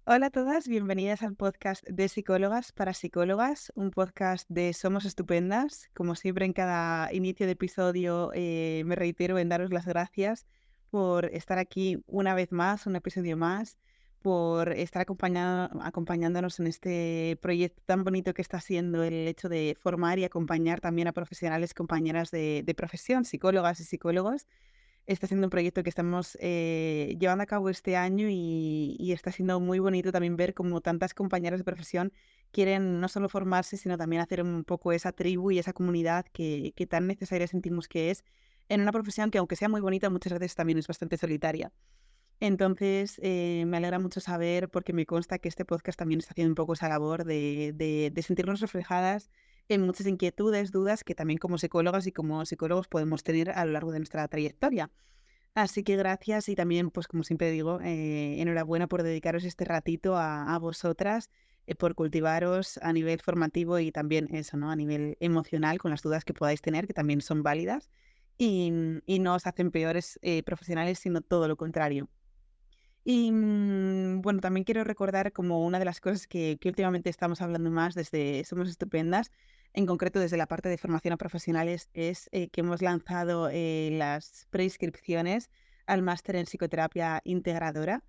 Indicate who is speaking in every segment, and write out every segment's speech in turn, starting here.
Speaker 1: Hola a todas, bienvenidas al podcast de Psicólogas para Psicólogas, un podcast de Somos Estupendas. Como siempre en cada inicio de episodio me reitero en daros las gracias por estar aquí una vez más, un episodio más, por estar acompañándonos en este proyecto tan bonito que está siendo el hecho de formar y acompañar también a profesionales, compañeras de profesión, psicólogas y psicólogos. Está siendo un proyecto que estamos llevando a cabo este año y está siendo muy bonito también ver cómo tantas compañeras de profesión quieren no solo formarse, sino también hacer un poco esa tribu y esa comunidad que tan necesaria sentimos que es en una profesión que, aunque sea muy bonita, muchas veces también es bastante solitaria. Entonces, me alegra mucho saber, porque me consta que este podcast también está haciendo un poco esa labor de sentirnos reflejadas en muchas inquietudes, dudas que también como psicólogas y como psicólogos podemos tener a lo largo de nuestra trayectoria. Así que gracias y también, pues como siempre digo, enhorabuena por dedicaros este ratito a vosotras, por cultivaros a nivel formativo y también eso, ¿no? A nivel emocional con las dudas que podáis tener, que también son válidas y no os hacen peores profesionales, sino todo lo contrario. Y bueno, también quiero recordar como una de las cosas que últimamente estamos hablando más desde Somos Estupendas, en concreto desde la parte de formación a profesionales, es que hemos lanzado las preinscripciones al máster en psicoterapia integradora.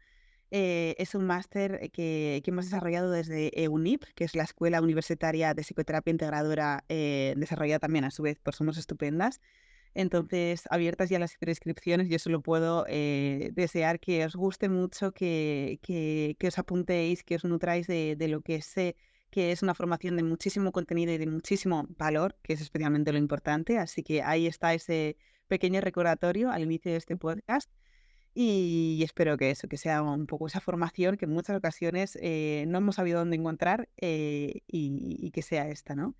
Speaker 1: Es un máster que hemos desarrollado desde EUNIP, que es la Escuela Universitaria de Psicoterapia Integradora, desarrollada también a su vez por Somos Estupendas. Entonces, abiertas ya las prescripciones, yo solo puedo desear que os guste mucho, que os apuntéis, que os nutráis de lo que sé que es una formación de muchísimo contenido y de muchísimo valor, que es especialmente lo importante. Así que ahí está ese pequeño recordatorio al inicio de este podcast. Y espero que eso, que sea un poco esa formación que en muchas ocasiones no hemos sabido dónde encontrar y que sea esta, ¿no?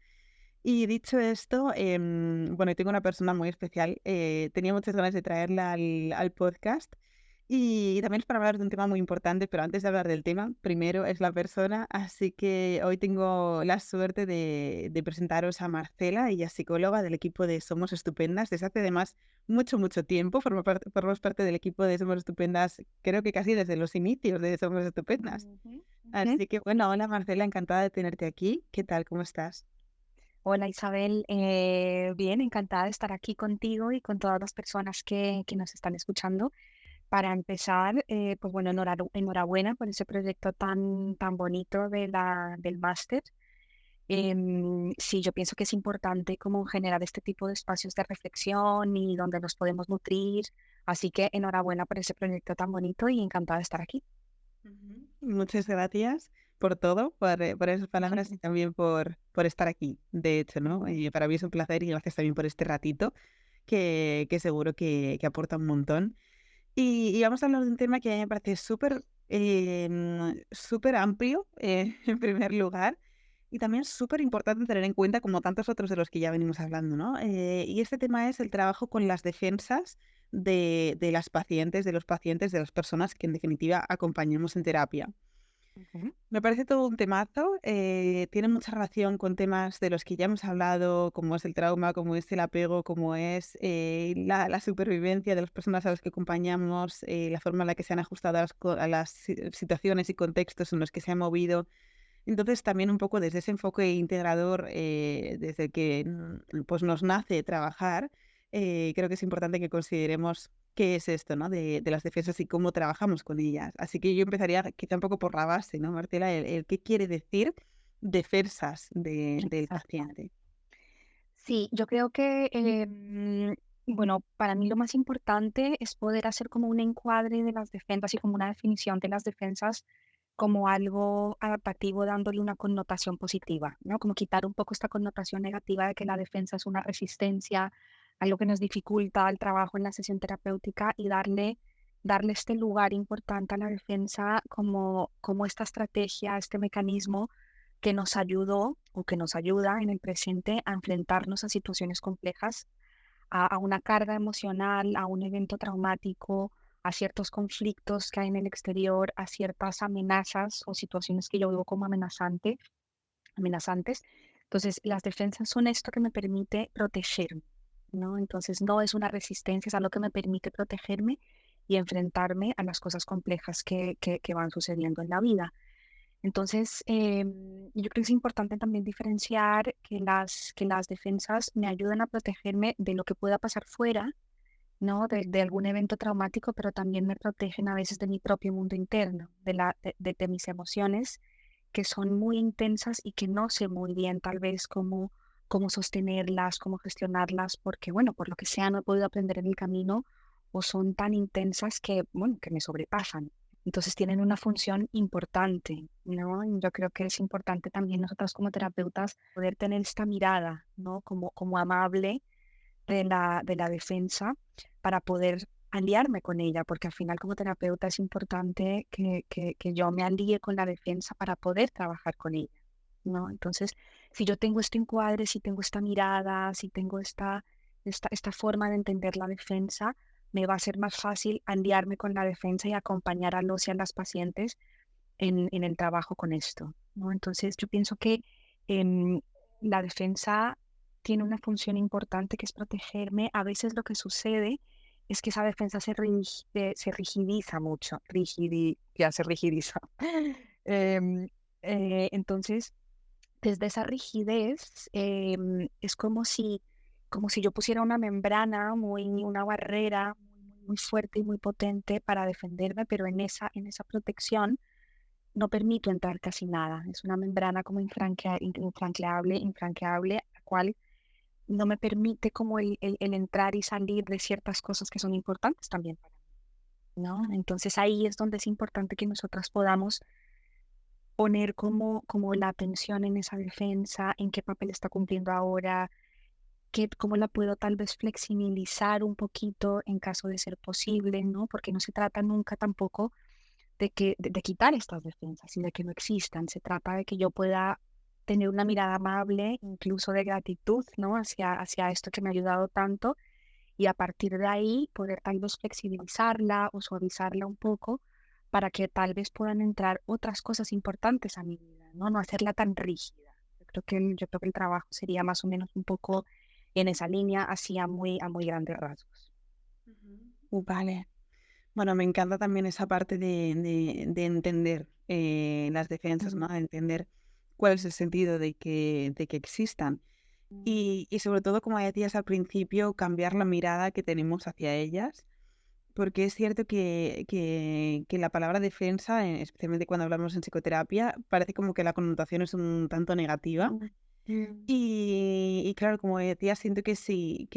Speaker 1: Y dicho esto, bueno, tengo una persona muy especial. Tenía muchas ganas de traerla al podcast y también es para hablar de un tema muy importante, pero antes de hablar del tema, primero es la persona. Así que hoy tengo la suerte de presentaros a Marcela. Ella es psicóloga del equipo de Somos Estupendas desde hace además mucho, mucho tiempo. Formamos parte del equipo de Somos Estupendas, creo que casi desde los inicios de Somos Estupendas.
Speaker 2: Ujú, ujú.
Speaker 1: Así que bueno, hola Marcela, encantada de tenerte aquí. ¿Qué tal? ¿Cómo estás?
Speaker 2: Hola Isabel, bien, encantada de estar aquí contigo y con todas las personas que nos están escuchando. Para empezar, pues bueno, enhorabuena por ese proyecto tan bonito del máster. Sí, yo pienso que es importante como generar este tipo de espacios de reflexión y donde nos podemos nutrir. Así que enhorabuena por ese proyecto tan bonito y encantada de estar aquí.
Speaker 1: Ujú. Muchas gracias por todo, por esas palabras y también por estar aquí, de hecho, ¿no? Y para mí es un placer y gracias también por este ratito que seguro que aporta un montón. Y vamos a hablar de un tema que a mí me parece súper súper amplio, en primer lugar, y también súper importante tener en cuenta, como tantos otros de los que ya venimos hablando, ¿no? Y este tema es el trabajo con las defensas de las pacientes, de los pacientes, de las personas que en definitiva acompañamos en terapia.
Speaker 2: Ujú.
Speaker 1: Me parece todo un temazo, tiene mucha relación con temas de los que ya hemos hablado, como es el trauma, como es el apego, como es la supervivencia de las personas a las que acompañamos, la forma en la que se han ajustado a las situaciones y contextos en los que se han movido. Entonces, también un poco desde ese enfoque integrador, desde que pues nos nace trabajar, creo que es importante que consideremos qué es esto, ¿no? De las defensas y cómo trabajamos con ellas. Así que yo empezaría quizá un poco por la base, ¿no, Marcela? El qué quiere decir defensas del
Speaker 2: Exacto.
Speaker 1: paciente.
Speaker 2: Sí, yo creo que, bueno, para mí lo más importante es poder hacer como un encuadre de las defensas y como una definición de las defensas como algo adaptativo, dándole una connotación positiva, ¿no? Como quitar un poco esta connotación negativa de que la defensa es una resistencia, algo que nos dificulta el trabajo en la sesión terapéutica y darle este lugar importante a la defensa como esta estrategia, este mecanismo que nos ayudó o que nos ayuda en el presente a enfrentarnos a situaciones complejas, a una carga emocional, a un evento traumático, a ciertos conflictos que hay en el exterior, a ciertas amenazas o situaciones que yo vivo como amenazantes. Entonces, las defensas son esto que me permite protegerme, ¿no? Entonces, no es una resistencia, es algo que me permite protegerme y enfrentarme a las cosas complejas que van sucediendo en la vida. Entonces, yo creo que es importante también diferenciar que las defensas me ayudan a protegerme de lo que pueda pasar fuera, ¿no? De algún evento traumático, pero también me protegen a veces de mi propio mundo interno, de mis emociones, que son muy intensas y que no sé muy bien tal vez cómo sostenerlas, cómo gestionarlas, porque bueno, por lo que sea, no he podido aprender en el camino o son tan intensas que, bueno, que me sobrepasan. Entonces tienen una función importante, ¿no? Y yo creo que es importante también nosotras como terapeutas poder tener esta mirada, ¿no? Como amable de la defensa para poder aliarme con ella, porque al final como terapeuta es importante que yo me alíe con la defensa para poder trabajar con ella, ¿no? Entonces, si yo tengo este encuadre, si tengo esta mirada, si tengo esta forma de entender la defensa, me va a ser más fácil aliarme con la defensa y acompañar a los y a las pacientes en el trabajo con esto, ¿no? Entonces, yo pienso que em, la defensa tiene una función importante que es protegerme. A veces lo que sucede es que esa defensa se rigidiza mucho, ya se rigidiza. Em, entonces, desde esa rigidez, es como si yo pusiera una membrana, una barrera muy fuerte y muy potente para defenderme, pero en esa protección no permito entrar casi nada. Es una membrana como infranqueable, la cual no me permite como el entrar y salir de ciertas cosas que son importantes también para mí, ¿no? Entonces ahí es donde es importante que nosotras podamos poner como la atención en esa defensa, en qué papel está cumpliendo ahora, cómo la puedo tal vez flexibilizar un poquito en caso de ser posible, ¿no? Porque no se trata nunca tampoco de quitar estas defensas y de que no existan. Se trata de que yo pueda tener una mirada amable, incluso de gratitud, ¿no? Hacia esto que me ha ayudado tanto y a partir de ahí poder tal vez flexibilizarla o suavizarla un poco para que tal vez puedan entrar otras cosas importantes a mi vida, ¿no? No hacerla tan rígida. Yo creo que el trabajo sería más o menos un poco en esa línea, así a muy grandes rasgos.
Speaker 1: Vale. Bueno, me encanta también esa parte de entender las defensas, ¿no?
Speaker 2: Ujú.
Speaker 1: De entender cuál es el sentido de que existan. Y sobre todo, como decías al principio, cambiar la mirada que tenemos hacia ellas, porque es cierto que la palabra defensa, especialmente cuando hablamos en psicoterapia, parece como que la connotación es un tanto negativa.
Speaker 2: Mm, mm,
Speaker 1: Y claro, como decía, siento que si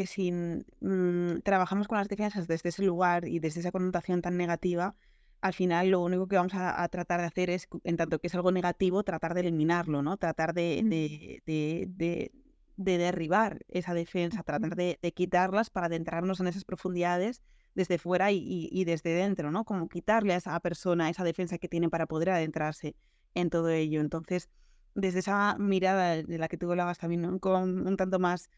Speaker 1: trabajamos con las defensas desde ese lugar y desde esa connotación tan negativa, al final lo único que vamos a tratar de hacer es, en tanto que es algo negativo, tratar de eliminarlo, ¿no? Tratar
Speaker 2: mm,
Speaker 1: de derribar esa defensa, tratar
Speaker 2: mm,
Speaker 1: de quitarlas para adentrarnos en esas profundidades desde fuera y desde dentro, ¿no? Como quitarle a esa persona esa defensa que tiene para poder adentrarse en todo ello. Entonces, desde esa mirada de la que tú hablabas también, ¿no? Con un tanto más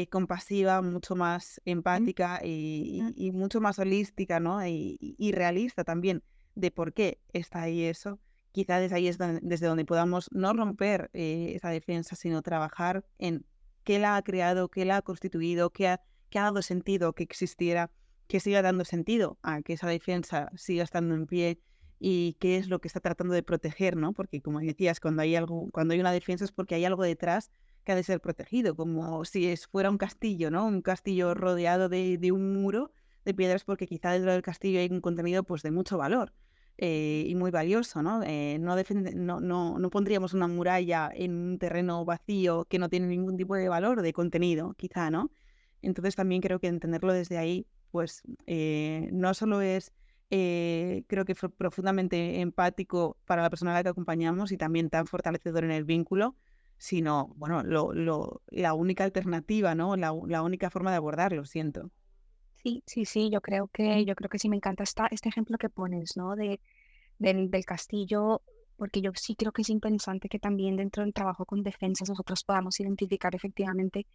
Speaker 1: compasiva, mucho más
Speaker 2: mm,
Speaker 1: empática
Speaker 2: mm,
Speaker 1: y mucho más holística, ¿no? Y realista también de por qué está ahí eso. Quizá desde ahí es desde donde podamos no romper esa defensa, sino trabajar en qué la ha creado, qué la ha constituido, qué ha dado sentido que existiera, que siga dando sentido a que esa defensa siga estando en pie y qué es lo que está tratando de proteger, ¿no? Porque como decías, cuando hay una defensa es porque hay algo detrás que ha de ser protegido, como si fuera un castillo, ¿no? Un castillo rodeado de un muro de piedras porque quizá dentro del castillo hay un contenido pues de mucho valor y muy valioso, ¿no? No pondríamos una muralla en un terreno vacío que no tiene ningún tipo de valor de contenido, quizá, ¿no? Entonces también creo que entenderlo desde ahí, pues no solo es creo que fue profundamente empático para la persona a la que acompañamos y también tan fortalecedor en el vínculo, sino, bueno, la única alternativa, ¿no? La única forma de abordarlo, siento.
Speaker 2: sí, sí, sí, yo creo que sí me encanta este ejemplo que pones, ¿no? Del castillo, porque yo sí creo que es interesante que también dentro del trabajo con defensas nosotros podamos identificar efectivamente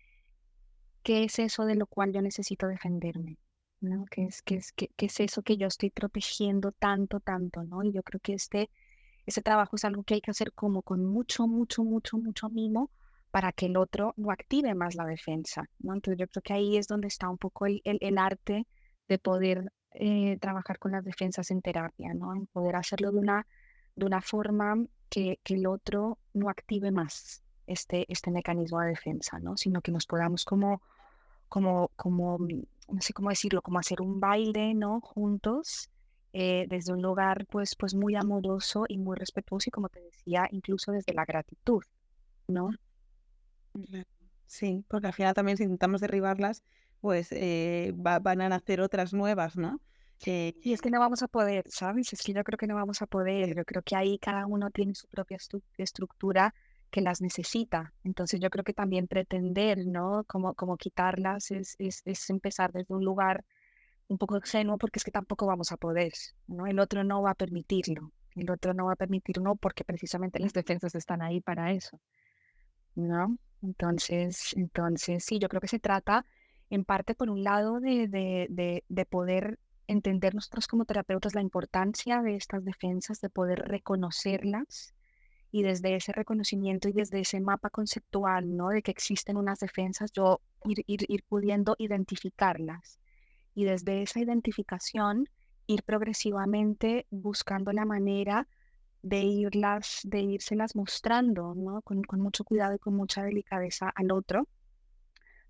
Speaker 2: qué es eso de lo cual yo necesito defenderme, ¿no? Qué es eso que yo estoy protegiendo tanto, tanto, ¿no? Y yo creo que ese trabajo es algo que hay que hacer como con mucho mimo para que el otro no active más la defensa, ¿no? Entonces yo creo que ahí es donde está un poco el arte de poder trabajar con las defensas en terapia, ¿no? En poder hacerlo de una forma que el otro no active más este mecanismo de defensa, ¿no? Sino que nos podamos no sé cómo decirlo, como hacer un baile, ¿no? Juntos, desde un lugar pues muy amoroso y muy respetuoso y como te decía, incluso desde la gratitud, ¿no?
Speaker 1: Claro. Sí, porque al final también si intentamos derribarlas, pues van a nacer otras nuevas, ¿no?
Speaker 2: Y es que no vamos a poder, ¿sabes? Es que yo creo que no vamos a poder. Yo creo que ahí cada uno tiene su propia estructura que las necesita. Entonces yo creo que también pretender, ¿no? Como quitarlas es empezar desde un lugar un poco ingenuo porque es que tampoco vamos a poder, ¿no? El otro no va a permitirlo. El otro no va a permitirlo porque precisamente las defensas están ahí para eso, ¿no? Entonces sí, yo creo que se trata en parte por un lado de poder entender nosotros como terapeutas la importancia de estas defensas, de poder reconocerlas y desde ese reconocimiento y desde ese mapa conceptual, ¿no? De que existen unas defensas, yo ir pudiendo identificarlas y desde esa identificación ir progresivamente buscando la manera de írselas mostrando, ¿no? Con mucho cuidado y con mucha delicadeza al otro,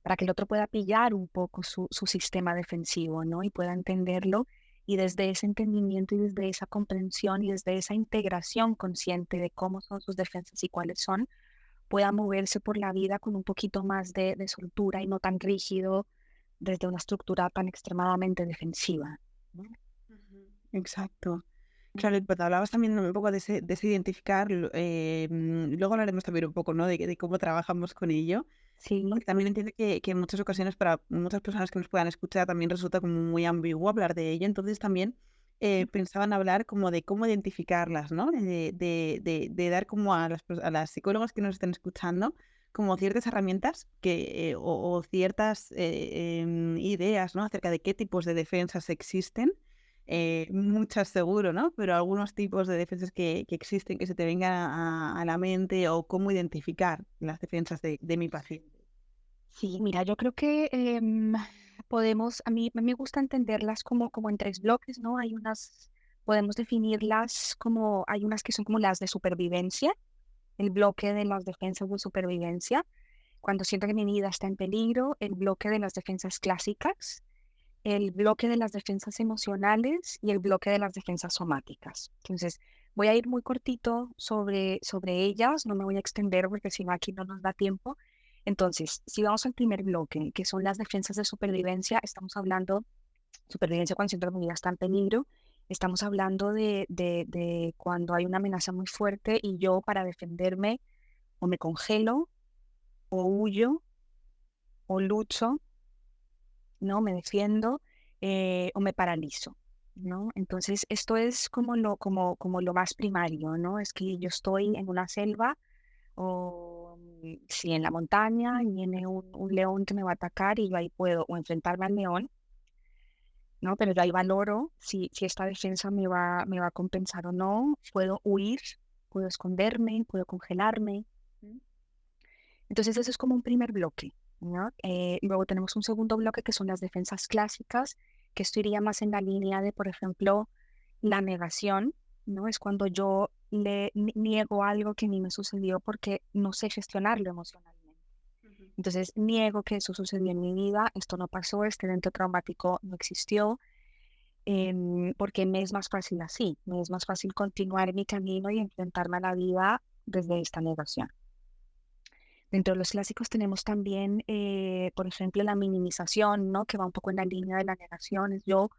Speaker 2: para que el otro pueda pillar un poco su sistema defensivo, ¿no? Y pueda entenderlo. Y desde ese entendimiento y desde esa comprensión y desde esa integración consciente de cómo son sus defensas y cuáles son, pueda moverse por la vida con un poquito más de soltura y no tan rígido desde una estructura tan extremadamente defensiva, ¿no?
Speaker 1: Ujú. Exacto. Claro, y pues hablabas también un poco de ese identificar, luego hablaremos también un poco, ¿no? De cómo trabajamos con ello,
Speaker 2: Sí.
Speaker 1: porque también entiendo que en muchas ocasiones para muchas personas que nos puedan escuchar también resulta como muy ambiguo hablar de ello, entonces también pensaba en hablar como de cómo identificarlas, ¿no? De dar como a las psicólogas que nos estén escuchando como ciertas herramientas o ciertas ideas, ¿no? Acerca de qué tipos de defensas existen, muchas seguro, ¿no? Pero algunos tipos de defensas que existen que se te vengan a la mente o cómo identificar las defensas de mi paciente.
Speaker 2: Sí, mira, yo creo que podemos, a mí me gusta entenderlas como en tres bloques, ¿no? Podemos definirlas como, hay unas que son como las de supervivencia, el bloque de las defensas de supervivencia, cuando siento que mi vida está en peligro, el bloque de las defensas clásicas, el bloque de las defensas emocionales y el bloque de las defensas somáticas. Entonces, voy a ir muy cortito sobre ellas, no me voy a extender porque si no aquí no nos da tiempo. Entonces, si vamos al primer bloque, que son las defensas de supervivencia, estamos hablando supervivencia cuando siento que mi vida está en peligro, estamos hablando de cuando hay una amenaza muy fuerte y yo para defenderme o me congelo o huyo o lucho, ¿no? Me defiendo o me paralizo, ¿no? Entonces, esto es como lo más primario, ¿no? Es que yo estoy en una selva o sí, en la montaña y viene un león que me va a atacar y yo ahí puedo o enfrentarme al león, ¿no? Pero yo ahí valoro si esta defensa me va a compensar o no. Puedo huir, puedo esconderme, puedo congelarme. ¿Mm? Entonces, eso es como un primer bloque, ¿no? Luego tenemos un segundo bloque que son las defensas clásicas, que esto iría más en la línea de, por ejemplo, la negación, ¿no? Es cuando yo niego algo que a mí me sucedió porque no sé gestionarlo emocionalmente.
Speaker 1: Ujú.
Speaker 2: Entonces, niego que eso sucedió en mi vida, esto no pasó, este evento traumático no existió, porque me es más fácil así, me es más fácil continuar mi camino y enfrentarme a la vida desde esta negación. Dentro de los clásicos tenemos también, por ejemplo, la minimización, ¿no? Que va un poco en la línea de la negación. Es yo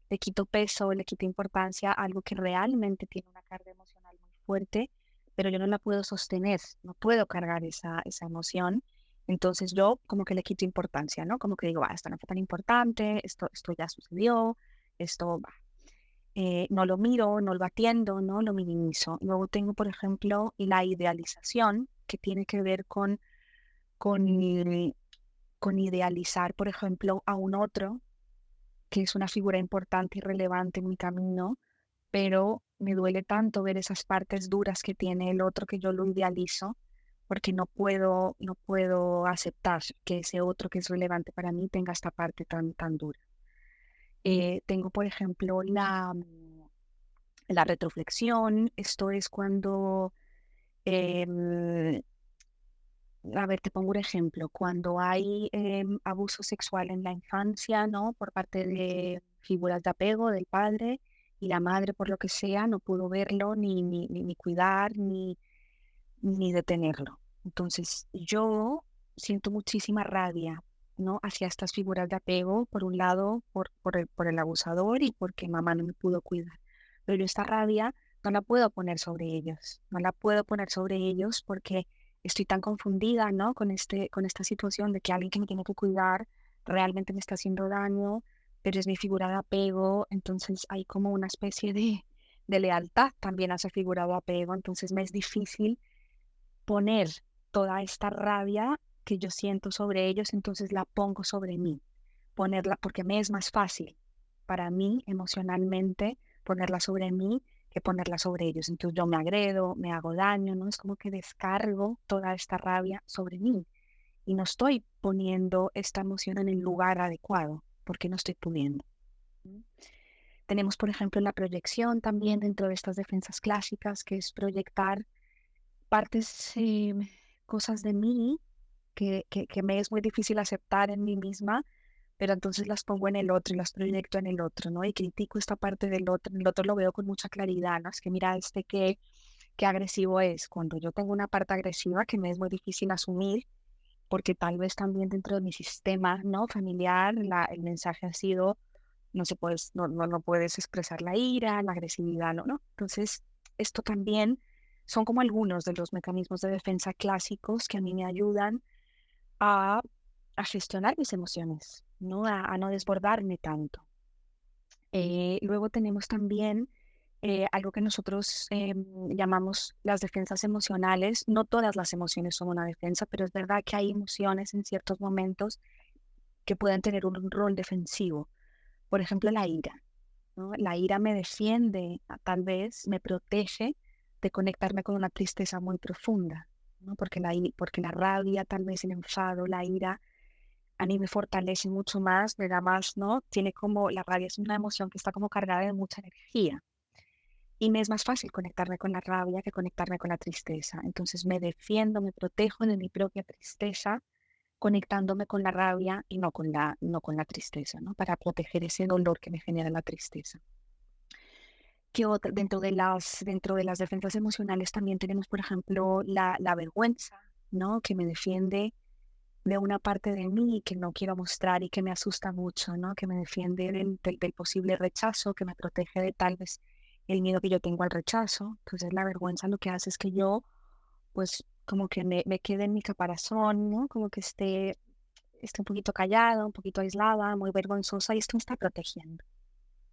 Speaker 2: le quito peso, le quito importancia a algo que realmente tiene una carga emocional muy fuerte, pero yo no la puedo sostener, no puedo cargar esa emoción. Entonces yo como que le quito importancia, ¿no? Como que digo, va, esto no fue tan importante, esto ya sucedió, esto va. No lo miro, no lo atiendo, ¿no? Lo minimizo. Luego tengo, por ejemplo, la idealización, que tiene que ver con, con idealizar, por ejemplo, a un otro, que es una figura importante y relevante en mi camino, pero me duele tanto ver esas partes duras que tiene el otro que yo lo idealizo, porque no puedo aceptar que ese otro que es relevante para mí tenga esta parte tan dura. Tengo, por ejemplo, la retroflexión. Esto es cuando Em, a ver, te pongo un ejemplo. Cuando hay abuso sexual en la infancia, ¿no? Por parte de figuras de apego del padre y la madre, por lo que sea, no pudo verlo, ni cuidar, ni detenerlo. Entonces, yo siento muchísima rabia, ¿no? Hacia estas figuras de apego, por un lado, por el abusador y porque mamá no me pudo cuidar. Pero yo esta rabia no la puedo poner sobre ellos, no la puedo poner sobre ellos porque estoy tan confundida, ¿no? Con esta situación de que alguien que me tiene que cuidar realmente me está haciendo daño, pero es mi figura de apego, entonces hay como una especie de lealtad también a esa figura de apego, entonces me es difícil poner toda esta rabia que yo siento sobre ellos, entonces la pongo sobre mí, ponerla, porque me es más fácil para mí emocionalmente ponerla sobre mí que ponerla sobre ellos. Entonces yo me agredo, me hago daño, ¿no? Es como que descargo toda esta rabia sobre mí y no estoy poniendo esta emoción en el lugar adecuado, porque no estoy pudiendo. ¿Mm? Tenemos, por ejemplo, la proyección también dentro de estas defensas clásicas, que es proyectar partes, cosas de mí que me es muy difícil aceptar en mí misma, pero entonces las pongo en el otro y las proyecto en el otro, ¿no? Y critico esta parte del otro, en el otro lo veo con mucha claridad, ¿no? Es que mira, qué agresivo es, cuando yo tengo una parte agresiva que me es muy difícil asumir, porque tal vez también dentro de mi sistema, ¿no? Familiar, el mensaje ha sido, no puedes expresar la ira, la agresividad, ¿no? Entonces, esto también son como algunos de los mecanismos de defensa clásicos que a mí me ayudan a, a gestionar mis emociones, ¿no? A no desbordarme tanto. Luego tenemos también algo que nosotros llamamos las defensas emocionales. No todas las emociones son una defensa, pero es verdad que hay emociones en ciertos momentos que pueden tener un rol defensivo. Por ejemplo, la ira, ¿no? La ira me defiende, tal vez me protege de conectarme con una tristeza muy profunda, ¿no? Porque la rabia, tal vez el enfado, la ira, a mí me fortalece mucho más, me da más, ¿no? Tiene como, la rabia es una emoción que está como cargada de mucha energía y me es más fácil conectarme con la rabia que conectarme con la tristeza. Entonces me defiendo, me protejo de mi propia tristeza, conectándome con la rabia y no con la tristeza, ¿no? Para proteger ese dolor que me genera la tristeza. Dentro de las defensas emocionales también tenemos, por ejemplo, la vergüenza, ¿no? Que me defiende de una parte de mí que no quiero mostrar y que me asusta mucho, ¿no? Que me defiende del posible rechazo, que me protege de tal vez el miedo que yo tengo al rechazo. Entonces la vergüenza lo que hace es que yo, pues, como que me quede en mi caparazón, ¿no? Como que esté un poquito callada, un poquito aislada, muy vergonzosa y esto me está protegiendo.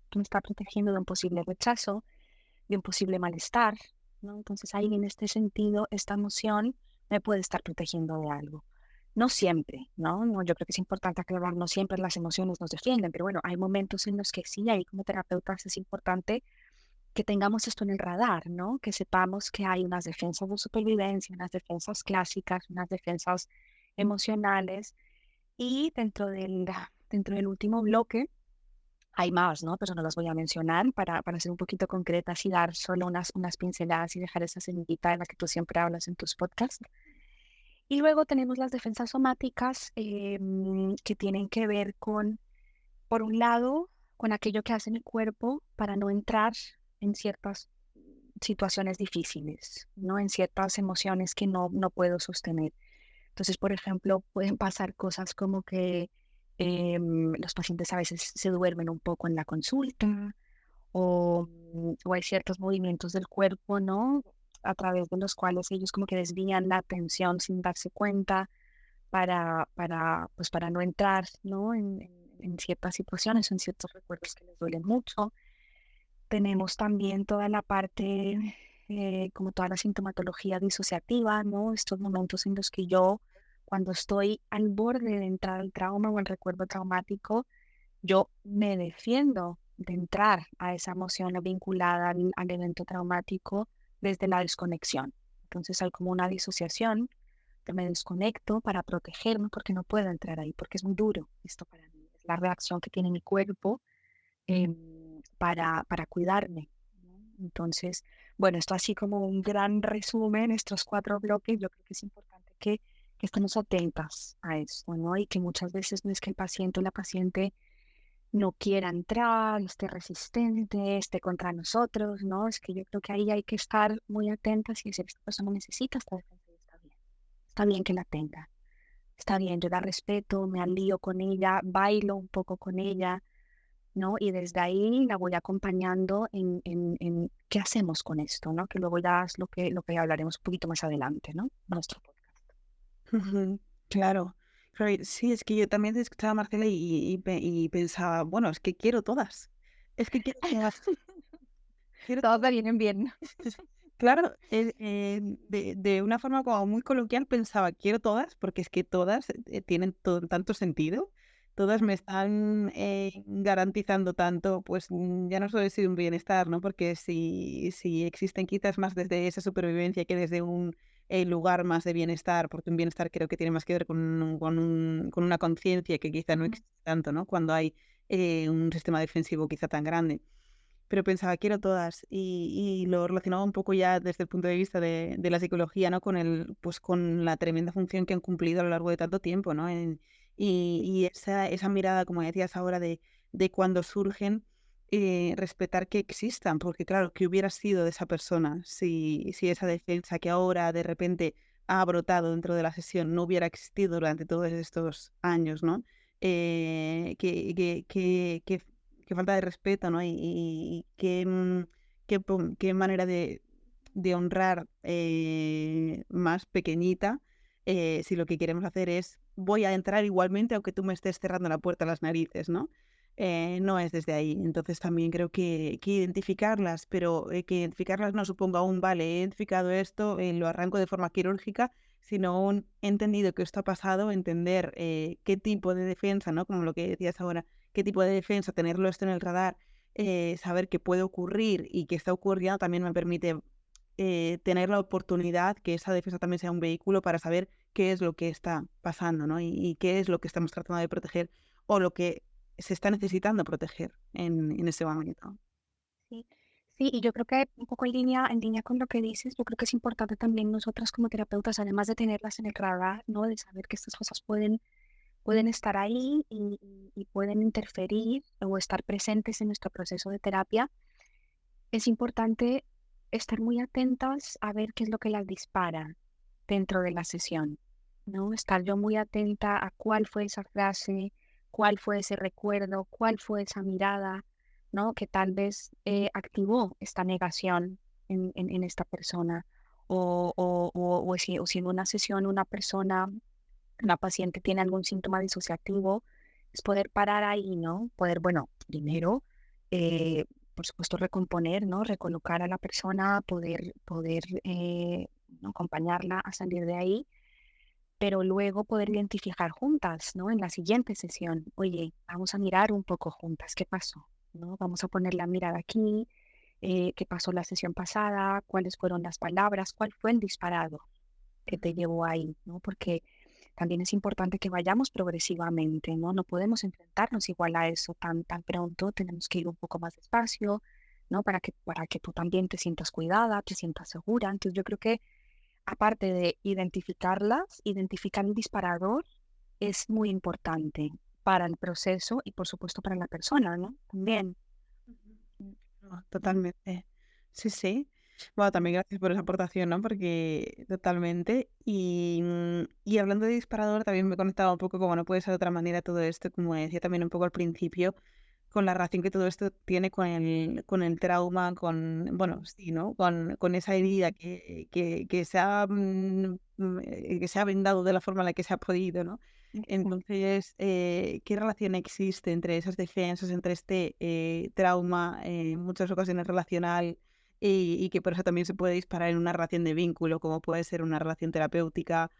Speaker 2: Esto me está protegiendo de un posible rechazo, de un posible malestar, ¿no? Entonces ahí en este sentido, esta emoción me puede estar protegiendo de algo. No siempre, ¿no? No, yo creo que es importante aclarar, no siempre las emociones nos defienden, pero bueno, hay momentos en los que sí, ahí como terapeutas es importante que tengamos esto en el radar, ¿no? Que sepamos que hay unas defensas de supervivencia, unas defensas clásicas, unas defensas emocionales y dentro del último bloque hay más, ¿no? Pero no las voy a mencionar para ser un poquito concretas y dar solo unas pinceladas y dejar esa semillita de la que tú siempre hablas en tus podcasts. Y luego tenemos las defensas somáticas que tienen que ver con, por un lado, con aquello que hace mi cuerpo para no entrar en ciertas situaciones difíciles, ¿no? En ciertas emociones que no puedo sostener. Entonces, por ejemplo, pueden pasar cosas como que los pacientes a veces se duermen un poco en la consulta o hay ciertos movimientos del cuerpo, ¿no? A través de los cuales ellos como que desvían la atención sin darse cuenta pues para no entrar, ¿no? En ciertas situaciones, en ciertos recuerdos que les duelen mucho. Tenemos también toda la parte, como toda la sintomatología disociativa, ¿no? Estos momentos en los que yo, cuando estoy al borde de entrar al trauma o al recuerdo traumático, yo me defiendo de entrar a esa emoción vinculada al evento traumático desde la desconexión. Entonces hay como una disociación, que me desconecto para protegerme porque no puedo entrar ahí, porque es muy duro esto para mí. Es la reacción que tiene mi cuerpo para cuidarme, ¿no? Entonces, bueno, esto así como un gran resumen, estos 4 bloques, yo creo que es importante que estemos atentas a esto, ¿no? Y que muchas veces no es que el paciente o la paciente no quiera entrar, esté resistente, esté contra nosotros, ¿no? Es que yo creo que ahí hay que estar muy atentas y decir, esta persona necesita esta defensa y está bien que la tenga, está bien, yo la respeto, me alío con ella, bailo un poco con ella, ¿no? Y desde ahí la voy acompañando en qué hacemos con esto, ¿no? Que luego ya es lo que hablaremos un poquito más adelante, ¿no? En nuestro podcast.
Speaker 1: Ujú. Claro, claro, sí, es que yo también te escuchaba a Marcela y pensaba, bueno, es que quiero todas. Es que quiero todas. Quiero
Speaker 2: Todas
Speaker 1: todas.
Speaker 2: me vienen bien.
Speaker 1: Claro, de una forma como muy coloquial pensaba, quiero todas, porque es que todas tienen tanto sentido, todas me están garantizando tanto, pues ya no solo decir un bienestar, ¿no? Porque si existen quizás más desde esa supervivencia que desde un lugar más de bienestar, porque un bienestar creo que tiene más que ver con una conciencia que quizá no
Speaker 2: Ujú.
Speaker 1: existe tanto, ¿no? Cuando hay un sistema defensivo quizá tan grande. Pero pensaba, quiero todas. Y lo relacionaba un poco ya desde el punto de vista de la psicología, ¿no? Pues con la tremenda función que han cumplido a lo largo de tanto tiempo, ¿no? Y esa mirada, como decías ahora, de cuando surgen, respetar que existan, porque claro, ¿qué hubiera sido de esa persona si esa defensa que ahora de repente ha brotado dentro de la sesión no hubiera existido durante todos estos años, ¿no? Qué falta de respeto, ¿no? Y qué manera de honrar más pequeñita, si lo que queremos hacer es voy a entrar igualmente aunque tú me estés cerrando la puerta a las narices, ¿no? No es desde ahí. Entonces también creo que identificarlas, pero que identificarlas no suponga un, vale, he identificado esto, lo arranco de forma quirúrgica, sino un he entendido que esto ha pasado, entender qué tipo de defensa, ¿no? Como lo que decías ahora, qué tipo de defensa, tenerlo esto en el radar, saber que puede ocurrir y que está ocurriendo también me permite tener la oportunidad que esa defensa también sea un vehículo para saber qué es lo que está pasando, ¿no? Y qué es lo que estamos tratando de proteger o lo que se está necesitando proteger en ese momento.
Speaker 2: Sí, sí, y yo creo que un poco en línea con lo que dices, yo creo que es importante también nosotras como terapeutas, además de tenerlas en el radar, ¿no? De saber que estas cosas pueden estar ahí y pueden interferir o estar presentes en nuestro proceso de terapia, es importante estar muy atentas a ver qué es lo que las dispara dentro de la sesión, ¿no? Estar yo muy atenta a cuál fue esa frase, cuál fue ese recuerdo, cuál fue esa mirada, ¿no? Que tal vez activó esta negación en esta persona. O si en una sesión una paciente tiene algún síntoma disociativo, es poder parar ahí, ¿no? Poder, bueno, primero, eh, por supuesto, recomponer, ¿no? Recolocar a la persona, poder ¿no? acompañarla a salir de ahí, pero luego poder identificar juntas, ¿no? En la siguiente sesión, oye, vamos a mirar un poco juntas, ¿qué pasó? ¿No? Vamos a poner la mirada aquí, qué pasó la sesión pasada, cuáles fueron las palabras, cuál fue el disparado que te llevó ahí, ¿no? Porque también es importante que vayamos progresivamente, ¿no? No podemos enfrentarnos igual a eso tan pronto, tenemos que ir un poco más despacio, ¿no? Para que tú también te sientas cuidada, te sientas segura. Entonces yo creo que aparte de identificarlas, identificar el disparador es muy importante para el proceso y por supuesto para la persona, ¿no? También.
Speaker 1: Ujú. No, totalmente. Sí, sí. Bueno, también gracias por esa aportación, ¿no? Porque totalmente. Y hablando de disparador, también me conectaba un poco, como no puede ser de otra manera, todo esto, como decía también un poco al principio, con la relación que todo esto tiene con el trauma, bueno, sí, ¿no? Con esa herida que se ha vendado de la forma en la que se ha podido, ¿no?
Speaker 2: Exacto.
Speaker 1: Entonces, ¿qué relación existe entre esas defensas, entre este trauma, en muchas ocasiones relacional, y que por eso también se puede disparar en una relación de vínculo, como puede ser una relación terapéutica?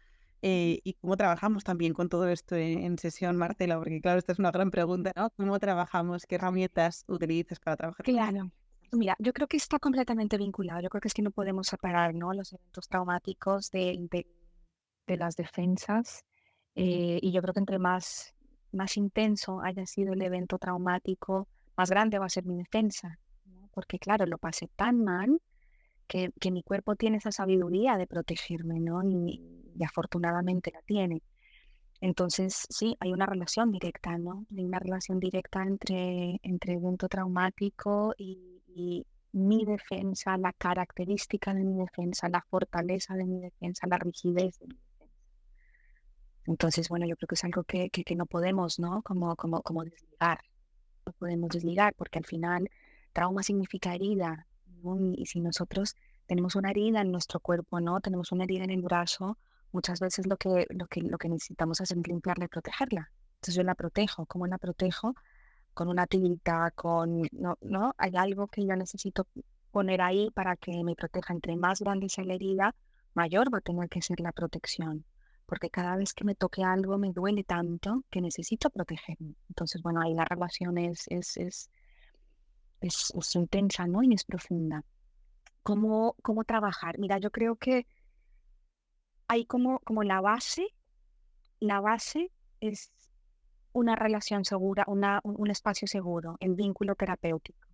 Speaker 1: ¿Y cómo trabajamos también con todo esto en sesión, Marcela? Porque claro, esta es una gran pregunta, ¿no? ¿Cómo trabajamos? ¿Qué herramientas utilizas para trabajar con esto?
Speaker 2: Claro. Mira, yo creo que está completamente vinculado. Yo creo que es que no podemos separar, ¿no? Los eventos traumáticos de las defensas. Y yo creo que entre más intenso haya sido el evento traumático, más grande va a ser mi defensa, ¿no? porque claro, lo pasé tan mal que mi cuerpo tiene esa sabiduría de protegerme, ¿no? Y afortunadamente la tiene. Entonces, sí, hay una relación directa, ¿no? Hay una relación directa entre evento traumático y mi defensa, la característica de mi defensa, la fortaleza de mi defensa, la rigidez de mi defensa. Entonces, bueno, yo creo que es algo que no podemos, ¿no? Como desligar. No podemos desligar porque al final trauma significa herida, ¿no? Y si nosotros tenemos una herida en nuestro cuerpo, ¿no? Tenemos una herida en el brazo, muchas veces lo que necesitamos hacer es limpiarla y protegerla. Entonces yo la protejo. ¿Cómo la protejo? Con una tirita, no, hay algo que yo necesito poner ahí para que me proteja. Entre más grande sea la herida, mayor va a tener que ser la protección. Porque cada vez que me toque algo me duele tanto que necesito protegerme. Entonces, bueno, ahí la relación es intensa, ¿no? Y es profunda. ¿Cómo trabajar? Mira, yo creo que hay como la base es una relación segura, un espacio seguro, el vínculo terapéutico.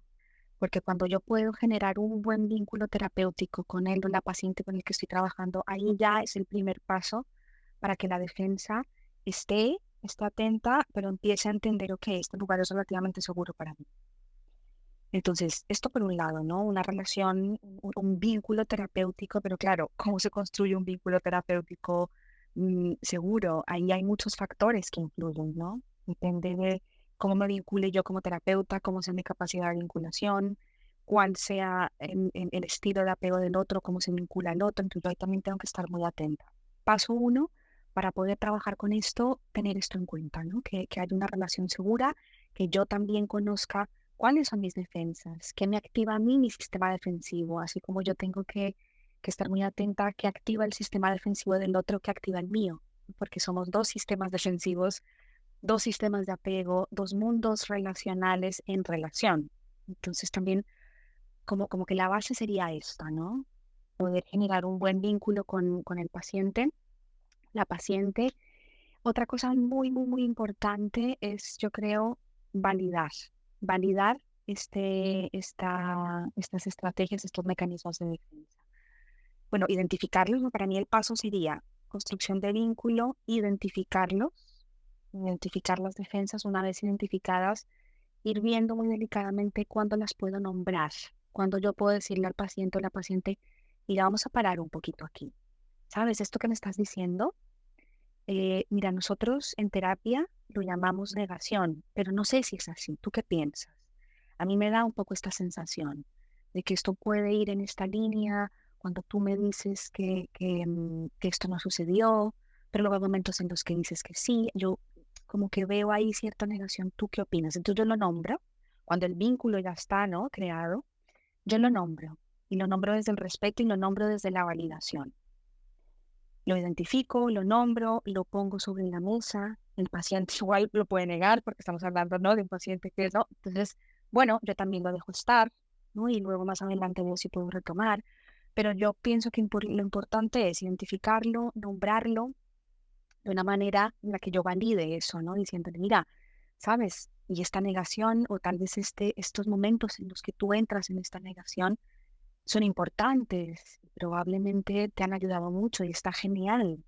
Speaker 2: Porque cuando yo puedo generar un buen vínculo terapéutico con él o la paciente con el que estoy trabajando, ahí ya es el primer paso para que la defensa esté atenta, pero empiece a entender, ok, este lugar es relativamente seguro para mí. Entonces, esto por un lado, ¿no? Una relación, un vínculo terapéutico, pero claro, ¿cómo se construye un vínculo terapéutico seguro? Ahí hay muchos factores que influyen, ¿no? Depende de cómo me vincule yo como terapeuta, cómo sea mi capacidad de vinculación, cuál sea el estilo de apego del otro, cómo se vincula al otro. Entonces, yo ahí también tengo que estar muy atenta. Paso uno, para poder trabajar con esto, tener esto en cuenta, ¿no? Que haya una relación segura, que yo también conozca cuáles son mis defensas, qué me activa a mí mi sistema defensivo, así como yo tengo que estar muy atenta a qué activa el sistema defensivo del otro, qué activa el mío, porque somos dos sistemas defensivos, dos sistemas de apego, dos mundos relacionales en relación. Entonces también como que la base sería esta, ¿no? Poder generar un buen vínculo con el paciente, la paciente. Otra cosa muy, muy, muy importante es, yo creo, validar estas estrategias, estos mecanismos de defensa. Bueno, identificarlos, ¿no? Para mí el paso sería construcción de vínculo, identificar las defensas. Una vez identificadas, ir viendo muy delicadamente cuándo las puedo nombrar, cuándo yo puedo decirle al paciente o la paciente, mira, vamos a parar un poquito aquí. ¿Sabes? Esto que me estás diciendo, mira, nosotros en terapia lo llamamos negación, pero no sé si es así. ¿Tú qué piensas? A mí me da un poco esta sensación de que esto puede ir en esta línea cuando tú me dices que esto no sucedió, pero luego hay momentos en los que dices que sí. Yo como que veo ahí cierta negación. ¿Tú qué opinas? Entonces yo lo nombro. Cuando el vínculo ya está, ¿no? Creado, yo lo nombro. Y lo nombro desde el respeto y lo nombro desde la validación. Lo identifico, lo nombro, lo pongo sobre la mesa. El paciente igual lo puede negar porque estamos hablando, ¿no? De un paciente que no. Entonces, bueno, yo también lo dejo estar, ¿no? Y luego más adelante veo si puedo retomar. Pero yo pienso que lo importante es identificarlo, nombrarlo de una manera en la que yo valide eso, ¿no? Diciéndole, mira, ¿sabes? Y esta negación o tal vez estos momentos en los que tú entras en esta negación son importantes, probablemente te han ayudado mucho y está genial,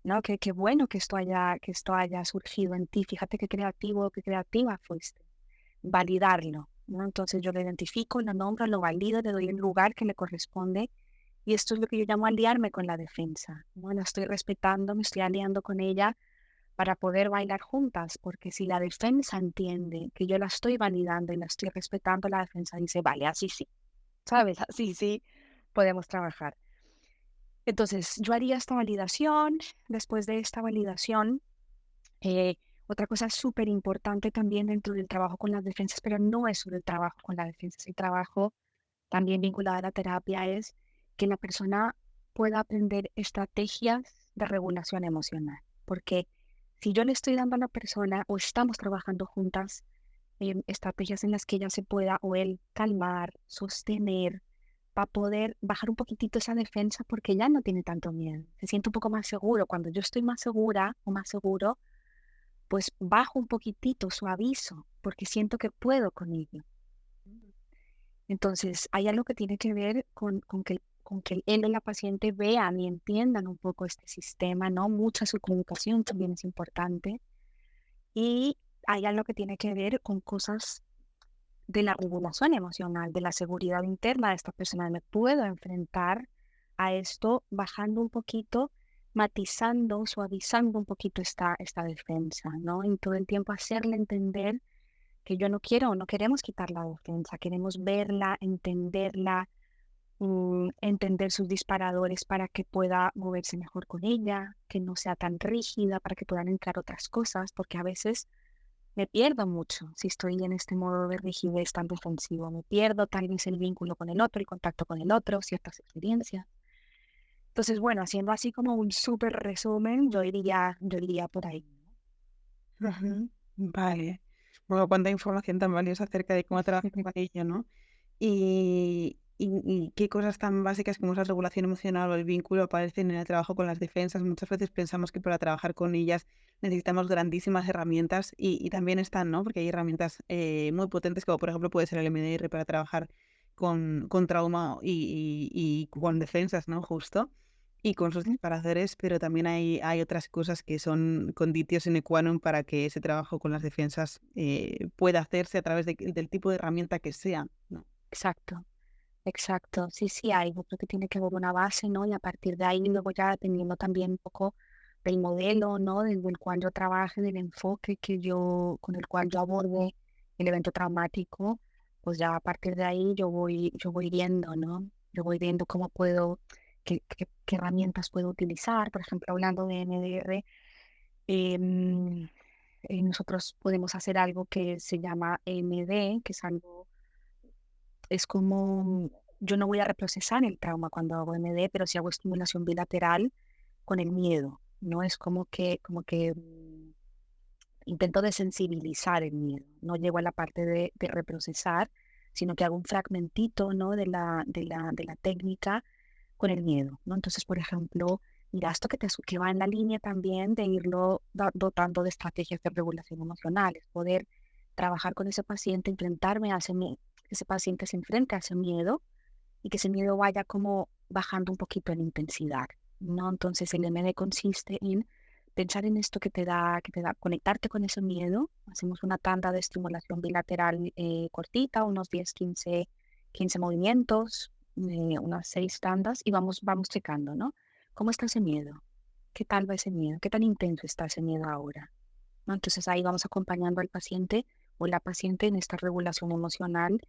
Speaker 2: ¿no? Qué bueno que esto haya surgido en ti. Fíjate qué creativo, qué creativa fuiste. Validarlo, ¿no? Entonces yo lo identifico, lo nombro, lo valido, le doy el lugar que le corresponde. Y esto es lo que yo llamo aliarme con la defensa, ¿no? La estoy respetando, me estoy aliando con ella para poder bailar juntas, porque si la defensa entiende que yo la estoy validando y la estoy respetando, la defensa dice, vale, así sí, ¿sabes? Así sí podemos trabajar. Entonces, yo haría esta validación. Después de esta validación, eh, otra cosa súper importante también dentro del trabajo con las defensas, pero no es solo el trabajo con las defensas, el trabajo también vinculado a la terapia es que la persona pueda aprender estrategias de regulación emocional. Porque si yo le estoy dando a la persona o estamos trabajando juntas estrategias en las que ella se pueda o él calmar, sostener, para poder bajar un poquitito esa defensa porque ya no tiene tanto miedo, se siente un poco más seguro. Cuando yo estoy más segura o más seguro, pues bajo un poquitito, suavizo, porque siento que puedo con ello. Entonces, hay algo que tiene que ver con que él y la paciente vean y entiendan un poco este sistema, ¿no? Mucha su comunicación también es importante. Y hay algo que tiene que ver con cosas de la regulación emocional, de la seguridad interna de esta persona. Me puedo enfrentar a esto bajando un poquito, matizando, suavizando un poquito esta defensa, ¿no? Y todo el tiempo hacerle entender que yo no quiero, no queremos quitar la defensa, queremos verla, entenderla, entender sus disparadores para que pueda moverse mejor con ella, que no sea tan rígida, para que puedan entrar otras cosas, porque a veces me pierdo mucho si estoy en este modo de rigidez tan defensivo. Me pierdo tal vez el vínculo con el otro, el contacto con el otro, ciertas experiencias. Entonces, bueno, haciendo así como un súper resumen, yo iría por ahí.
Speaker 1: Ujú. Vale. Bueno, cuánta información tan valiosa acerca de cómo trabajar con ello, ¿no? Y qué cosas tan básicas como esa regulación emocional o el vínculo aparecen en el trabajo con las defensas. Muchas veces pensamos que para trabajar con ellas necesitamos grandísimas herramientas y también están, ¿no? Porque hay herramientas muy potentes como por ejemplo puede ser el MDR para trabajar con trauma y con defensas, ¿no? Justo. Y con sus disparadores, pero también hay otras cosas que son conditio sine qua non para que ese trabajo con las defensas pueda hacerse a través del tipo de herramienta que sea, ¿no?
Speaker 2: Exacto, exacto. Sí, sí hay. Yo creo que tiene que haber una base, ¿no? Y a partir de ahí, luego ya dependiendo también un poco del modelo, ¿no? Desde el cual yo trabaje, del enfoque con el cual yo aborde el evento traumático, pues ya a partir de ahí yo voy viendo, ¿no? Yo voy viendo cómo puedo, qué herramientas puedo utilizar. Por ejemplo, hablando de NDR, em, nosotros podemos hacer algo que se llama EMD, que es algo, es como, yo no voy a reprocesar el trauma cuando hago MD, pero si hago estimulación bilateral con el miedo, ¿no? Es como que intento desensibilizar el miedo, no llego a la parte de reprocesar, sino que hago un fragmentito, ¿no? De la técnica con el miedo, ¿no? Entonces, por ejemplo, mira, esto que va en la línea también de irlo dotando de estrategias de regulación emocional, es poder trabajar con ese paciente, enfrentarme a que ese paciente se enfrente a ese miedo y que ese miedo vaya como bajando un poquito en intensidad, ¿no? Entonces el MD consiste en pensar en esto que te da, conectarte con ese miedo. Hacemos una tanda de estimulación bilateral cortita, unos 10 15 movimientos, unas 6 tandas y vamos checando, ¿no? ¿Cómo está ese miedo? ¿Qué tal va ese miedo? ¿Qué tan intenso está ese miedo ahora? ¿No? Entonces ahí vamos acompañando al paciente o la paciente en esta regulación emocional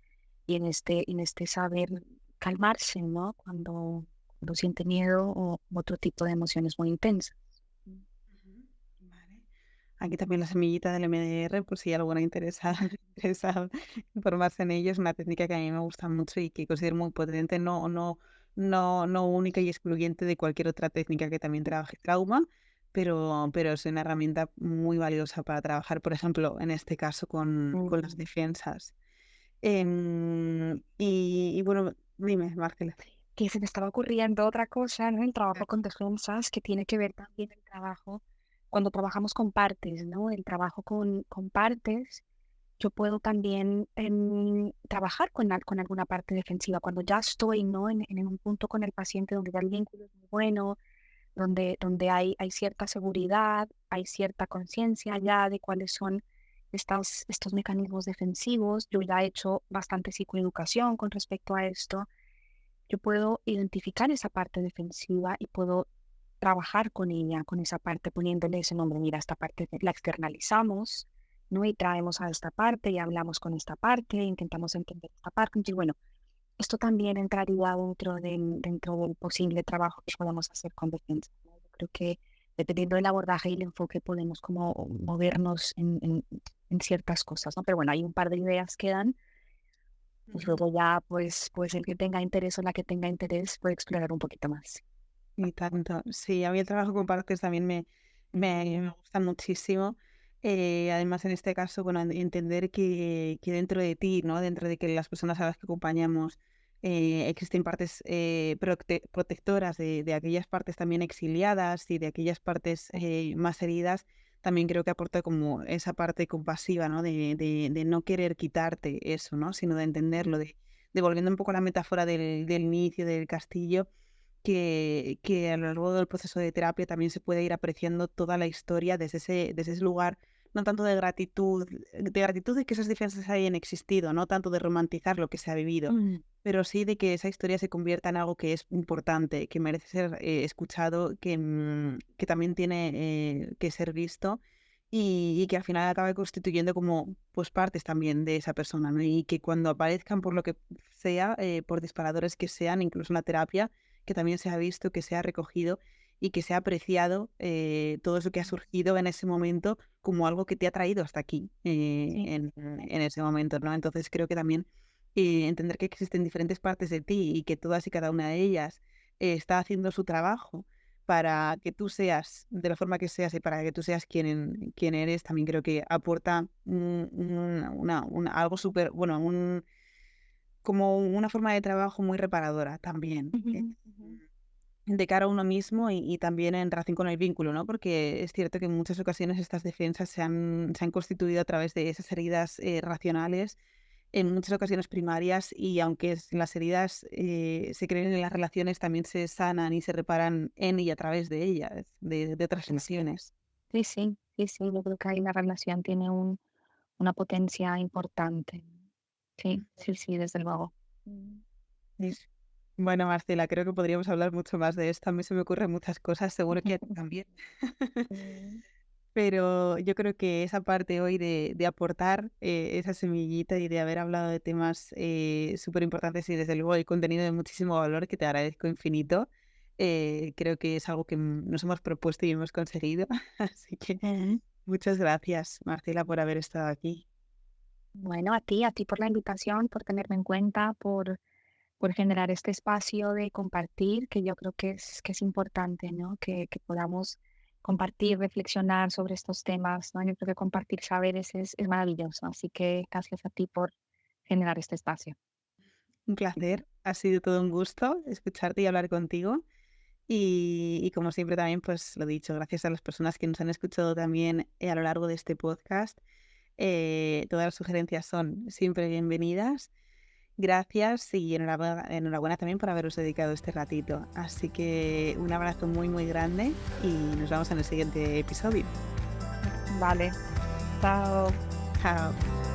Speaker 2: y en este saber calmarse, ¿no? Cuando siente miedo o otro tipo de emociones muy intensas.
Speaker 1: Ujú. Vale. Aquí también la semillita del MDR, por si hay alguna interesa, interesa informarse en ello, es una técnica que a mí me gusta mucho y que considero muy potente, no única y excluyente de cualquier otra técnica que también trabaje trauma, pero es una herramienta muy valiosa para trabajar, por ejemplo, en este caso con las
Speaker 2: Mm.
Speaker 1: defensas. Y bueno, dime, Marcela.
Speaker 2: Que se me estaba ocurriendo otra cosa, ¿no? El trabajo con defensas, que tiene que ver también el trabajo, cuando trabajamos con partes, ¿no? El trabajo con partes, yo puedo también trabajar con alguna parte defensiva. Cuando ya estoy, ¿no? En un punto con el paciente donde ya el vínculo es muy bueno, donde hay cierta seguridad, hay cierta conciencia ya de cuáles son estos mecanismos defensivos. Yo ya he hecho bastante psicoeducación con respecto a esto. Yo puedo identificar esa parte defensiva y puedo trabajar con ella, con esa parte, poniéndole ese nombre. Mira, esta parte la externalizamos, ¿no? Y traemos a esta parte y hablamos con esta parte, intentamos entender esta parte. Y bueno, esto también entraría dentro del posible trabajo que podamos hacer con defensa, ¿no? Yo creo que dependiendo del abordaje y el enfoque podemos como movernos en ciertas cosas, ¿no? Pero bueno, hay un par de ideas que dan y luego ya, pues el que tenga interés o la que tenga interés puede explorar un poquito más.
Speaker 1: Y tanto. Sí, a mí el trabajo con partes también me gusta muchísimo. Además, en este caso, bueno, entender que dentro de ti, ¿no? Dentro de que las personas a las que acompañamos existen partes protectoras de aquellas partes también exiliadas y de aquellas partes más heridas, también creo que aporta como esa parte compasiva, ¿no? De no querer quitarte eso, ¿no? Sino de entenderlo, devolviendo un poco la metáfora del inicio del castillo, que a lo largo del proceso de terapia también se puede ir apreciando toda la historia desde ese lugar, no tanto de gratitud de que esas diferencias hayan existido, no tanto de romantizar lo que se ha vivido,
Speaker 2: Mm,
Speaker 1: pero sí de que esa historia se convierta en algo que es importante, que merece ser escuchado, que también tiene que ser visto y que al final acabe constituyendo como pues partes también de esa persona, ¿no? Y que cuando aparezcan por lo que sea, por disparadores que sean, incluso en la terapia, que también se ha visto, que se ha recogido y que se ha apreciado todo eso que ha surgido en ese momento como algo que te ha traído hasta aquí
Speaker 2: sí,
Speaker 1: en ese momento, ¿no? Entonces creo que también entender que existen diferentes partes de ti y que todas y cada una de ellas está haciendo su trabajo para que tú seas de la forma que seas y para que tú seas quien eres, también creo que aporta algo súper, bueno, como una forma de trabajo muy reparadora también.
Speaker 2: ujú, ujú.
Speaker 1: De cara a uno mismo y también en relación con el vínculo, ¿no? Porque es cierto que en muchas ocasiones estas defensas se han constituido a través de esas heridas racionales, en muchas ocasiones primarias, y aunque las heridas se creen en las relaciones, también se sanan y se reparan en y a través de ellas, de otras relaciones.
Speaker 2: Sí, sí, sí, sí, yo creo que ahí la relación tiene una potencia importante. Sí, sí, sí, desde luego. Mm.
Speaker 1: Sí. Bueno, Marcela, creo que podríamos hablar mucho más de esto. A mí se me ocurren muchas cosas, seguro que a ti también.
Speaker 2: Mm,
Speaker 1: Pero yo creo que esa parte hoy de aportar esa semillita y de haber hablado de temas súper importantes y desde luego el contenido de muchísimo valor que te agradezco infinito, creo que es algo que nos hemos propuesto y hemos conseguido. Así que
Speaker 2: mm.
Speaker 1: muchas gracias, Marcela, por haber estado aquí.
Speaker 2: Bueno, a ti por la invitación, por tenerme en cuenta, por generar este espacio de compartir, que yo creo que es importante, ¿no? Que podamos compartir, reflexionar sobre estos temas, ¿no? Yo creo que compartir saberes es maravilloso, así que gracias a ti por generar este espacio.
Speaker 1: Un placer, ha sido todo un gusto escucharte y hablar contigo. Y como siempre también, pues lo dicho, gracias a las personas que nos han escuchado también a lo largo de este podcast. Todas las sugerencias son siempre bienvenidas. Gracias y enhorabuena también por haberos dedicado este ratito. Así que un abrazo muy, muy grande y nos vemos en el siguiente episodio.
Speaker 2: Vale, chao.
Speaker 1: Chao.